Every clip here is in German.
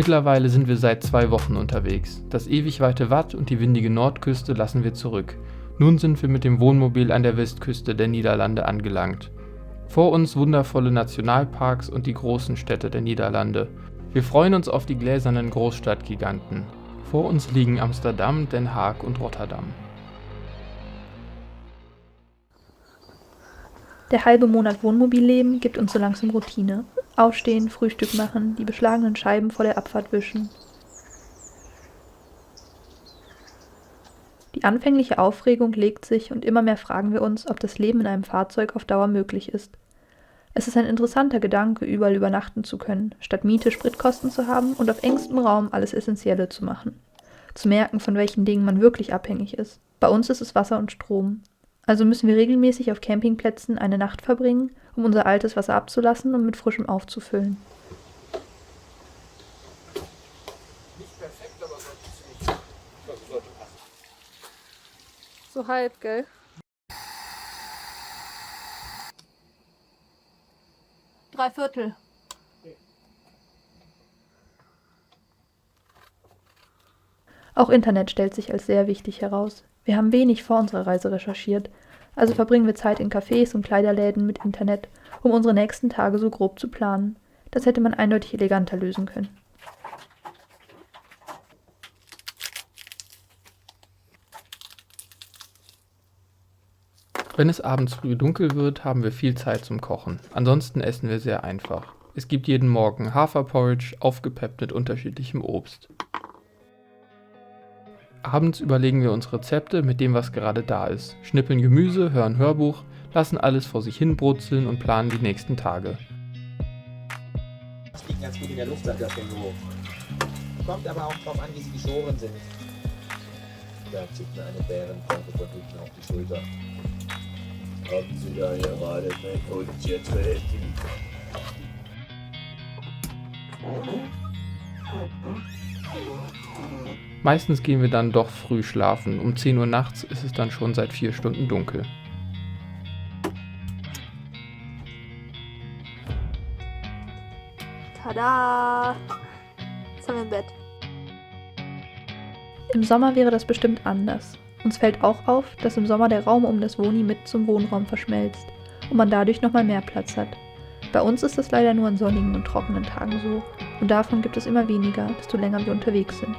Mittlerweile sind wir seit 2 Wochen unterwegs. Das ewig weite Watt und die windige Nordküste lassen wir zurück. Nun sind wir mit dem Wohnmobil an der Westküste der Niederlande angelangt. Vor uns wundervolle Nationalparks und die großen Städte der Niederlande. Wir freuen uns auf die gläsernen Großstadtgiganten. Vor uns liegen Amsterdam, Den Haag und Rotterdam. Der halbe Monat Wohnmobilleben gibt uns so langsam Routine. Aufstehen, Frühstück machen, die beschlagenen Scheiben vor der Abfahrt wischen. Die anfängliche Aufregung legt sich und immer mehr fragen wir uns, ob das Leben in einem Fahrzeug auf Dauer möglich ist. Es ist ein interessanter Gedanke, überall übernachten zu können, statt Miete Spritkosten zu haben und auf engstem Raum alles Essentielle zu machen. Zu merken, von welchen Dingen man wirklich abhängig ist. Bei uns ist es Wasser und Strom. Also müssen wir regelmäßig auf Campingplätzen eine Nacht verbringen, um unser altes Wasser abzulassen und mit frischem aufzufüllen. Nicht perfekt, aber sollte passen. So halb, gell? Dreiviertel. Auch Internet stellt sich als sehr wichtig heraus. Wir haben wenig vor unserer Reise recherchiert, also verbringen wir Zeit in Cafés und Kleiderläden mit Internet, um unsere nächsten Tage so grob zu planen. Das hätte man eindeutig eleganter lösen können. Wenn es abends früh dunkel wird, haben wir viel Zeit zum Kochen. Ansonsten essen wir sehr einfach. Es gibt jeden Morgen Haferporridge, aufgepeppt mit unterschiedlichem Obst. Abends überlegen wir uns Rezepte mit dem, was gerade da ist, schnippeln Gemüse, hören Hörbuch, lassen alles vor sich hin brutzeln und planen die nächsten Tage. Das liegt ganz gut in der Luft, das Känguru. Kommt aber auch drauf an, wie sie geschoren sind. Da zieht mir eine Bärenpranke von hinten auf die Schulter. Haben Sie da gerade mit uns getreten? Meistens gehen wir dann doch früh schlafen. Um 10 Uhr nachts ist es dann schon seit 4 Stunden dunkel. Tada! Jetzt haben wir ein Bett. Im Sommer wäre das bestimmt anders. Uns fällt auch auf, dass im Sommer der Raum um das Wohni mit zum Wohnraum verschmelzt und man dadurch nochmal mehr Platz hat. Bei uns ist das leider nur an sonnigen und trockenen Tagen so und davon gibt es immer weniger, desto länger wir unterwegs sind.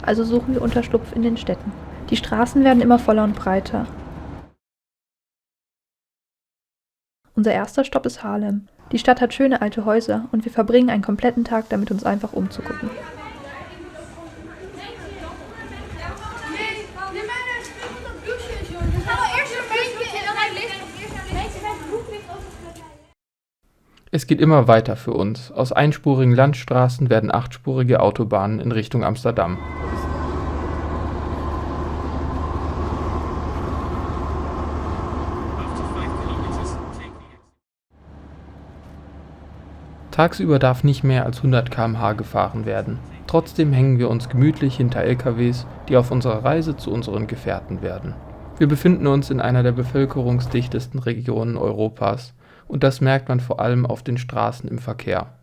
Also suchen wir Unterschlupf in den Städten. Die Straßen werden immer voller und breiter. Unser erster Stopp ist Haarlem. Die Stadt hat schöne alte Häuser und wir verbringen einen kompletten Tag damit, uns einfach umzugucken. Es geht immer weiter für uns. Aus einspurigen Landstraßen werden 8-spurige Autobahnen in Richtung Amsterdam. Tagsüber darf nicht mehr als 100 km/h gefahren werden. Trotzdem hängen wir uns gemütlich hinter LKWs, die auf unserer Reise zu unseren Gefährten werden. Wir befinden uns in einer der bevölkerungsdichtesten Regionen Europas und das merkt man vor allem auf den Straßen im Verkehr.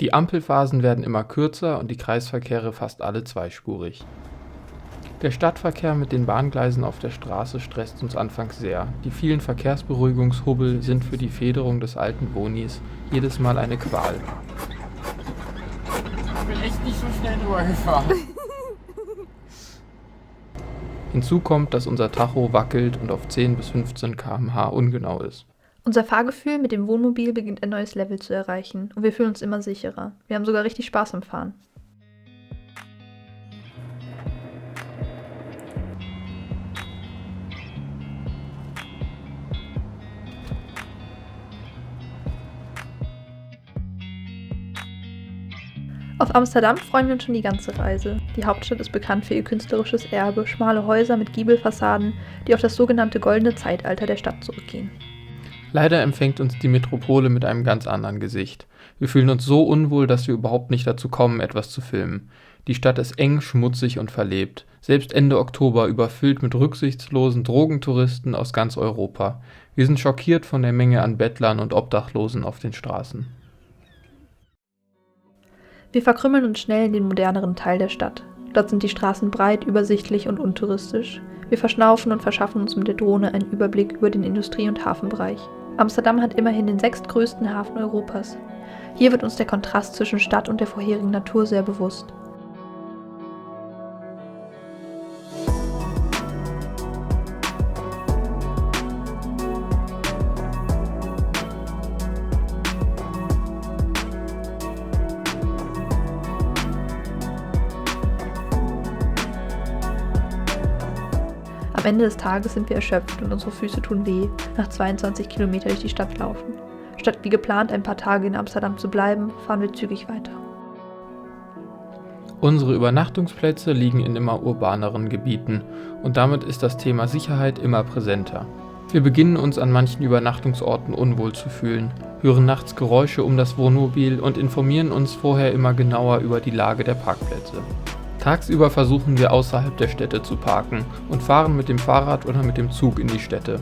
Die Ampelphasen werden immer kürzer und die Kreisverkehre fast alle zweispurig. Der Stadtverkehr mit den Bahngleisen auf der Straße stresst uns anfangs sehr. Die vielen Verkehrsberuhigungshubbel sind für die Federung des alten Wohnis jedes Mal eine Qual. Ich bin echt nicht so schnell drüber gefahren. Hinzu kommt, dass unser Tacho wackelt und auf 10 bis 15 km/h ungenau ist. Unser Fahrgefühl mit dem Wohnmobil beginnt ein neues Level zu erreichen und wir fühlen uns immer sicherer. Wir haben sogar richtig Spaß am Fahren. Auf Amsterdam freuen wir uns schon die ganze Reise. Die Hauptstadt ist bekannt für ihr künstlerisches Erbe, schmale Häuser mit Giebelfassaden, die auf das sogenannte goldene Zeitalter der Stadt zurückgehen. Leider empfängt uns die Metropole mit einem ganz anderen Gesicht. Wir fühlen uns so unwohl, dass wir überhaupt nicht dazu kommen, etwas zu filmen. Die Stadt ist eng, schmutzig und verlebt, selbst Ende Oktober überfüllt mit rücksichtslosen Drogentouristen aus ganz Europa. Wir sind schockiert von der Menge an Bettlern und Obdachlosen auf den Straßen. Wir verkrümmeln uns schnell in den moderneren Teil der Stadt. Dort sind die Straßen breit, übersichtlich und untouristisch. Wir verschnaufen und verschaffen uns mit der Drohne einen Überblick über den Industrie- und Hafenbereich. Amsterdam hat immerhin den 6. größten Hafen Europas. Hier wird uns der Kontrast zwischen Stadt und der vorherigen Natur sehr bewusst. Am Ende des Tages sind wir erschöpft und unsere Füße tun weh, nach 22 Kilometern durch die Stadt laufen. Statt wie geplant ein paar Tage in Amsterdam zu bleiben, fahren wir zügig weiter. Unsere Übernachtungsplätze liegen in immer urbaneren Gebieten und damit ist das Thema Sicherheit immer präsenter. Wir beginnen uns an manchen Übernachtungsorten unwohl zu fühlen, hören nachts Geräusche um das Wohnmobil und informieren uns vorher immer genauer über die Lage der Parkplätze. Tagsüber versuchen wir außerhalb der Städte zu parken und fahren mit dem Fahrrad oder mit dem Zug in die Städte.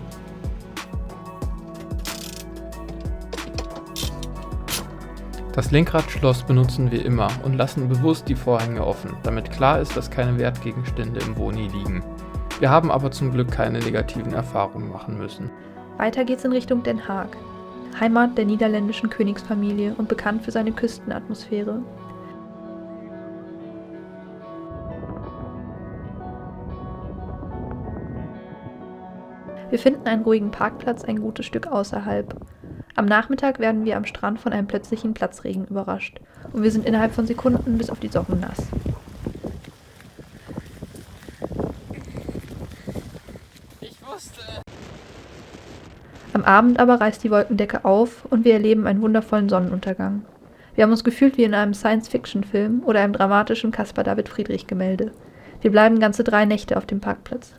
Das Lenkradschloss benutzen wir immer und lassen bewusst die Vorhänge offen, damit klar ist, dass keine Wertgegenstände im Boni liegen. Wir haben aber zum Glück keine negativen Erfahrungen machen müssen. Weiter geht's in Richtung Den Haag, Heimat der niederländischen Königsfamilie und bekannt für seine Küstenatmosphäre. Wir finden einen ruhigen Parkplatz ein gutes Stück außerhalb. Am Nachmittag werden wir am Strand von einem plötzlichen Platzregen überrascht und wir sind innerhalb von Sekunden bis auf die Socken nass. Am Abend aber reißt die Wolkendecke auf und wir erleben einen wundervollen Sonnenuntergang. Wir haben uns gefühlt wie in einem Science-Fiction-Film oder einem dramatischen Caspar-David-Friedrich-Gemälde. Wir bleiben ganze 3 Nächte auf dem Parkplatz.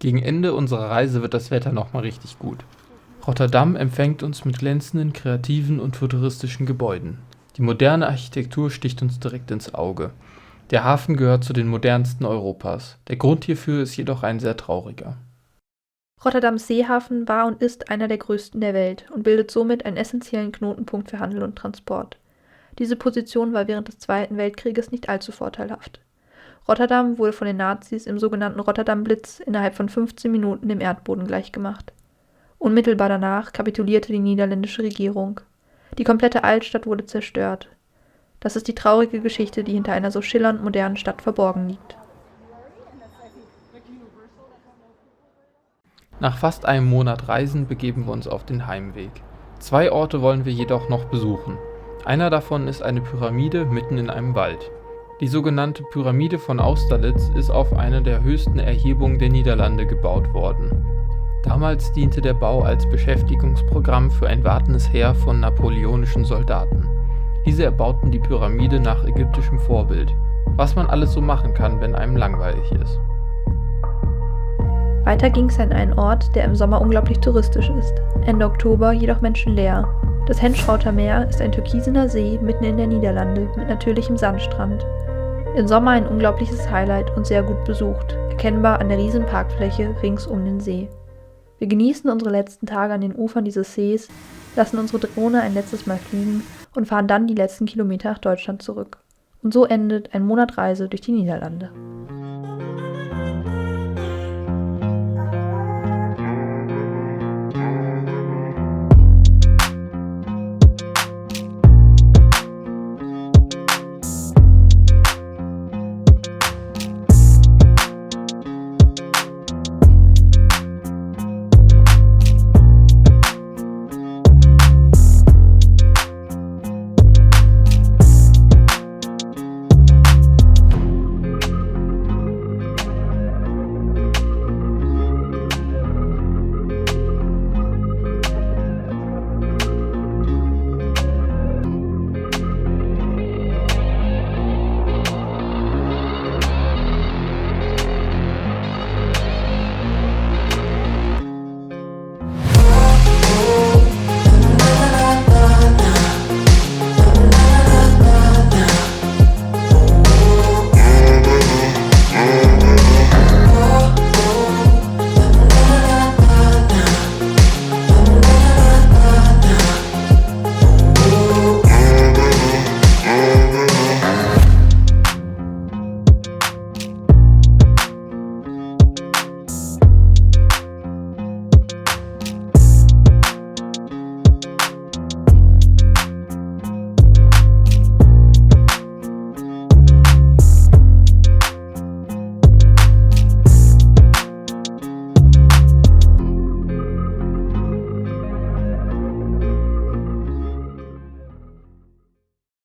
Gegen Ende unserer Reise wird das Wetter nochmal richtig gut. Rotterdam empfängt uns mit glänzenden, kreativen und futuristischen Gebäuden. Die moderne Architektur sticht uns direkt ins Auge. Der Hafen gehört zu den modernsten Europas. Der Grund hierfür ist jedoch ein sehr trauriger. Rotterdams Seehafen war und ist einer der größten der Welt und bildet somit einen essentiellen Knotenpunkt für Handel und Transport. Diese Position war während des Zweiten Weltkrieges nicht allzu vorteilhaft. Rotterdam wurde von den Nazis im sogenannten Rotterdam-Blitz innerhalb von 15 Minuten dem Erdboden gleichgemacht. Unmittelbar danach kapitulierte die niederländische Regierung. Die komplette Altstadt wurde zerstört. Das ist die traurige Geschichte, die hinter einer so schillernd modernen Stadt verborgen liegt. Nach fast einem Monat Reisen begeben wir uns auf den Heimweg. 2 Orte wollen wir jedoch noch besuchen. Einer davon ist eine Pyramide mitten in einem Wald. Die sogenannte Pyramide von Austerlitz ist auf einer der höchsten Erhebungen der Niederlande gebaut worden. Damals diente der Bau als Beschäftigungsprogramm für ein wartendes Heer von napoleonischen Soldaten. Diese erbauten die Pyramide nach ägyptischem Vorbild, was man alles so machen kann, wenn einem langweilig ist. Weiter ging es an einen Ort, der im Sommer unglaublich touristisch ist, Ende Oktober jedoch menschenleer. Das Henschrauter Meer ist ein türkisener See mitten in der Niederlande mit natürlichem Sandstrand. Im Sommer ein unglaubliches Highlight und sehr gut besucht, erkennbar an der riesen Parkfläche rings um den See. Wir genießen unsere letzten Tage an den Ufern dieses Sees, lassen unsere Drohne ein letztes Mal fliegen und fahren dann die letzten Kilometer nach Deutschland zurück. Und so endet ein Monat Reise durch die Niederlande.